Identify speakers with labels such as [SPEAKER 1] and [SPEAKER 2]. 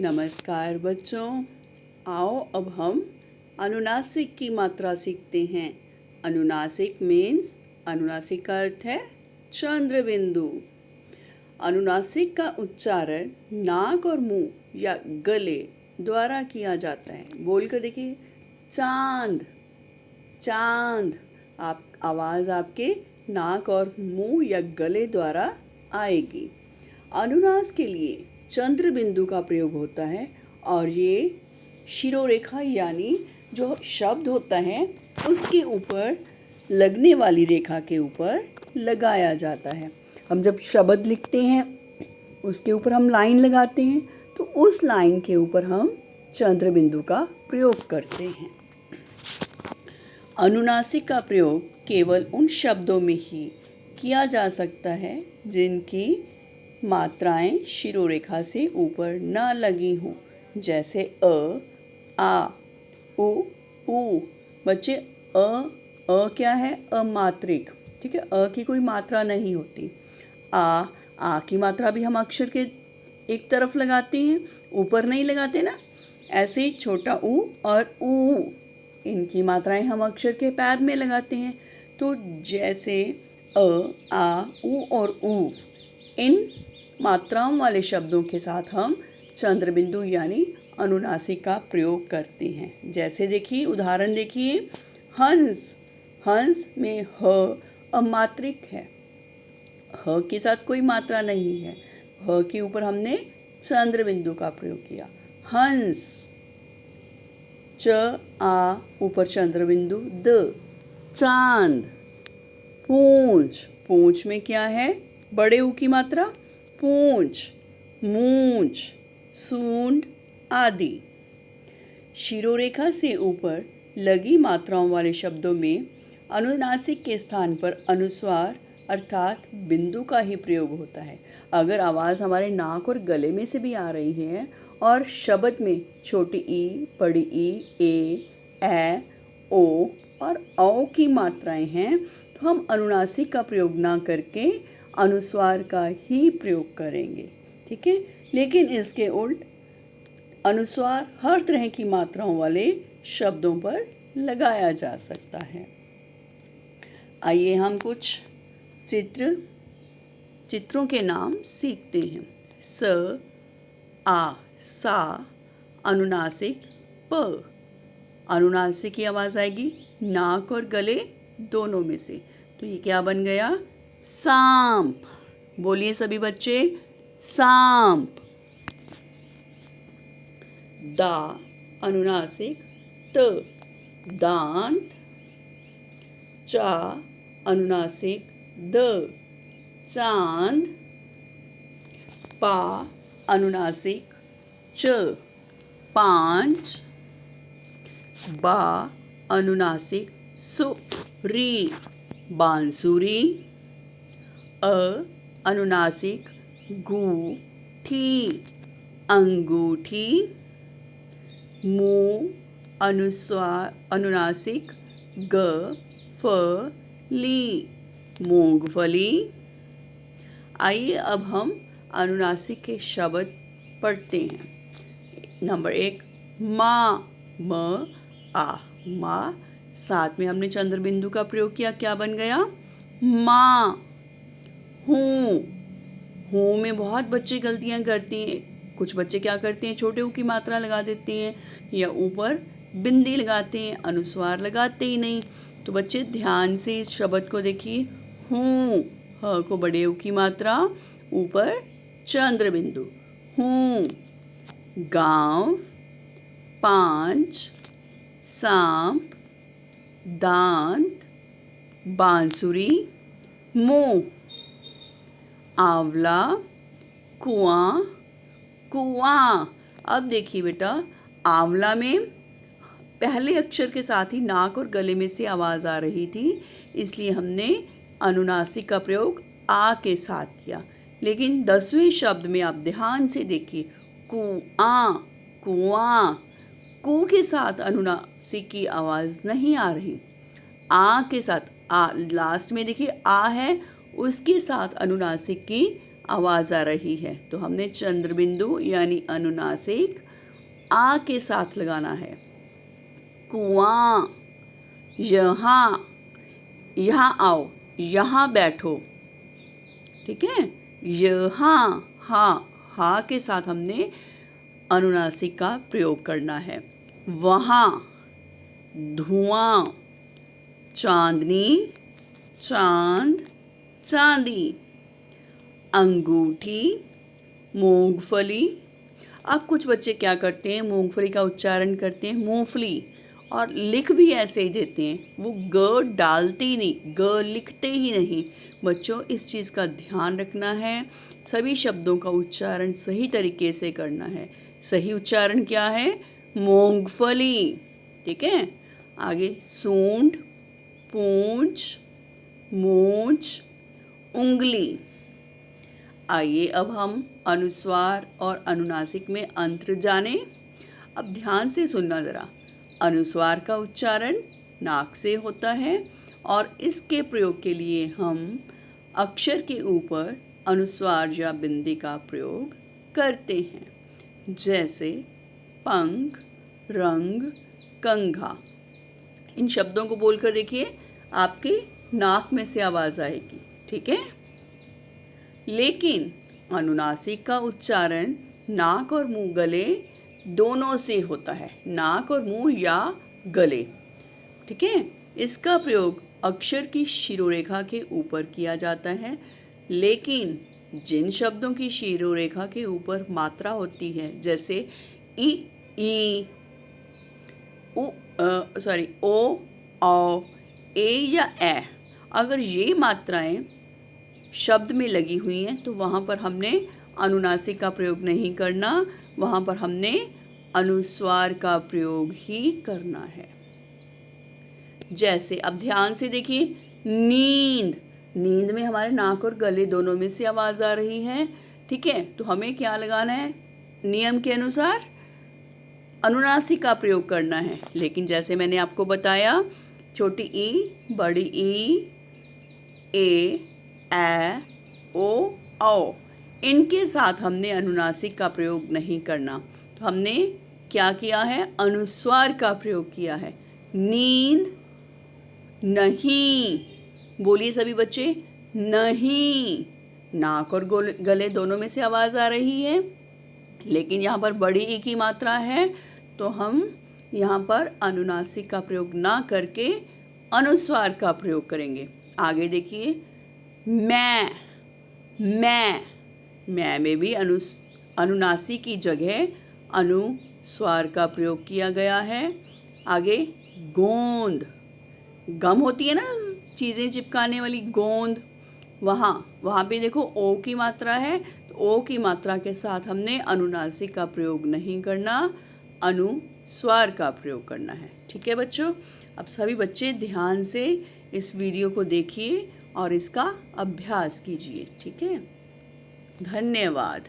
[SPEAKER 1] नमस्कार बच्चों, आओ अब हम अनुनासिक की मात्रा सीखते हैं। अनुनासिक मीन्स अनुनासिक का अर्थ है चंद्र बिंदु। अनुनासिक का उच्चारण नाक और मुंह या गले द्वारा किया जाता है। बोलकर देखिए, चांद चांद। आप आवाज़ आपके नाक और मुंह या गले द्वारा आएगी। अनुनास के लिए चंद्र बिंदु का प्रयोग होता है और ये शिरोरेखा यानी जो शब्द होता है उसके ऊपर लगने वाली रेखा के ऊपर लगाया जाता है। हम जब शब्द लिखते हैं उसके ऊपर हम लाइन लगाते हैं तो उस लाइन के ऊपर हम चंद्र बिंदु का प्रयोग करते हैं। अनुनासिक का प्रयोग केवल उन शब्दों में ही किया जा सकता है जिनकी मात्राएं शिरोरेखा से ऊपर न लगी हों, जैसे अ, आ, उ, ऊ। बच्चे अ क्या है? अमात्रिक। ठीक है, अ की कोई मात्रा नहीं होती। आ की मात्रा भी हम अक्षर के एक तरफ लगाते हैं, ऊपर नहीं लगाते ना। ऐसे ही छोटा ऊ और ऊ, इनकी मात्राएं हम अक्षर के पैर में लगाते हैं। तो जैसे अ, आ, उ और ऊ, इन मात्राओं वाले शब्दों के साथ हम चंद्र बिंदु यानी अनुनासिक का प्रयोग करते हैं। जैसे देखिए, उदाहरण देखिए, हंस। हंस में ह अमात्रिक है, ह के साथ कोई मात्रा नहीं है। ह के ऊपर हमने चंद्र बिंदु का प्रयोग किया। हंस। च आ ऊपर चंद्र बिंदु द। चांद। पूंछ। पूंछ में क्या है? बड़े ऊ की मात्रा पूंछ। मूंछ, सूंड आदि। शिरोरेखा से ऊपर लगी मात्राओं वाले शब्दों में अनुनासिक के स्थान पर अनुस्वार अर्थात बिंदु का ही प्रयोग होता है। अगर आवाज़ हमारे नाक और गले में से भी आ रही है और शब्द में छोटी ई, बड़ी ई, ए, ओ और औ की मात्राएं हैं तो हम अनुनासिक का प्रयोग ना करके अनुस्वार का ही प्रयोग करेंगे। ठीक है, लेकिन इसके उल्ट अनुस्वार हर तरह की मात्राओं वाले शब्दों पर लगाया जा सकता है। आइए हम कुछ चित्रों के नाम सीखते हैं। स, आ, सा, अनुनासिक प। अनुनासिक की आवाज़ आएगी नाक और गले दोनों में से, तो ये क्या बन गया? सांप। बोलिए सभी बच्चे, सांप। दा अनुनासिक त, दांत। चा अनुनासिक द, चांद। पा अनुनासिक च, पांच। बा अनुनासिक सु, री, बांसुरी। अ अनुनासिक गु, ठी, अंगूठी। मू अनुनासिक ग, फ, ली, मूंगफली। आइए अब हम अनुनासिक के शब्द पढ़ते हैं। नंबर 1, माँ। म आ, माँ। साथ में हमने चंद्र बिंदु का प्रयोग किया, क्या बन गया? माँ। हूँ। हूँ में बहुत बच्चे गलतियाँ करते हैं। कुछ बच्चे क्या करते हैं, छोटे ऊ की मात्रा लगा देते हैं या ऊपर बिंदी लगाते हैं, अनुस्वार लगाते ही नहीं। तो बच्चे ध्यान से इस शब्द को देखिए। हूँ, ह को बड़े ऊ की मात्रा, ऊपर चंद्र बिंदु, हूँ। गांव। पांच। सांप। दांत। बांसुरी। मुंह। आंवला। कुआं। कुआं। अब देखिए बेटा, आंवला में पहले अक्षर के साथ ही नाक और गले में से आवाज़ आ रही थी, इसलिए हमने अनुनासिक का प्रयोग आ के साथ किया। लेकिन 10वें शब्द में आप ध्यान से देखिए, कुआं, कुआं। कु के साथ अनुनासिक की आवाज़ नहीं आ रही। आ के साथ, आ लास्ट में देखिए आ है, उसके साथ अनुनासिक की आवाज़ आ रही है, तो हमने चंद्रबिंदु यानी अनुनासिक आ के साथ लगाना है। कुआं, यहाँ, यहाँ आओ, यहाँ बैठो, ठीक है। यहाँ, हा के साथ हमने अनुनासिक का प्रयोग करना है। वहाँ, धुआं, चांदनी, चांद, चांदी, अंगूठी, मूंगफली। अब कुछ बच्चे क्या करते हैं, मूंगफली का उच्चारण करते हैं मूंगफली, और लिख भी ऐसे ही देते हैं, वो ग डालते ही नहीं, ग लिखते ही नहीं। बच्चों, इस चीज़ का ध्यान रखना है, सभी शब्दों का उच्चारण सही तरीके से करना है। सही उच्चारण क्या है, मूंगफली, ठीक है। आगे सूंड, पूंछ, मूंछ, उंगली। आइए अब हम अनुस्वार और अनुनासिक में अंतर जानें। अब ध्यान से सुनना ज़रा। अनुस्वार का उच्चारण नाक से होता है और इसके प्रयोग के लिए हम अक्षर के ऊपर अनुस्वार या बिंदी का प्रयोग करते हैं, जैसे पंख, रंग, कंघा। इन शब्दों को बोलकर देखिए, आपके नाक में से आवाज़ आएगी, ठीक है। लेकिन अनुनासिक का उच्चारण नाक और मुंह, गले दोनों से होता है, नाक और मुंह या गले, ठीक है। इसका प्रयोग अक्षर की शिरोरेखा के ऊपर किया जाता है, लेकिन जिन शब्दों की शिरोरेखा के ऊपर मात्रा होती है, जैसे ई, ओ, औ, ए या ए, अगर ये मात्राएं शब्द में लगी हुई हैं तो वहाँ पर हमने अनुनासिक का प्रयोग नहीं करना, वहाँ पर हमने अनुस्वार का प्रयोग ही करना है। जैसे अब ध्यान से देखिए, नींद, नींद में हमारे नाक और गले दोनों में से आवाज़ आ रही है, ठीक है। तो हमें क्या लगाना है, नियम के अनुसार अनुनासिक का प्रयोग करना है। लेकिन जैसे मैंने आपको बताया, छोटी ई, बड़ी ई, ए, ओ, औ, इनके साथ हमने अनुनासिक का प्रयोग नहीं करना। तो हमने क्या किया है, अनुस्वार का प्रयोग किया है। नींद, नहीं, बोलिए सभी बच्चे, नहीं। नाक और गले दोनों में से आवाज़ आ रही है, लेकिन यहाँ पर बड़ी ई की मात्रा है, तो हम यहाँ पर अनुनासिक का प्रयोग ना करके अनुस्वार का प्रयोग करेंगे। आगे देखिए, मैं में भी अनुनासिक की जगह अनुस्वार का प्रयोग किया गया है। आगे गोंद, गम होती है ना चीज़ें चिपकाने वाली, गोंद, वहाँ पे देखो ओ की मात्रा है, तो ओ की मात्रा के साथ हमने अनुनासिक का प्रयोग नहीं करना, अनुस्वार का प्रयोग करना है, ठीक है बच्चों। अब सभी बच्चे ध्यान से इस वीडियो को देखिए और इसका अभ्यास कीजिए, ठीक है। धन्यवाद।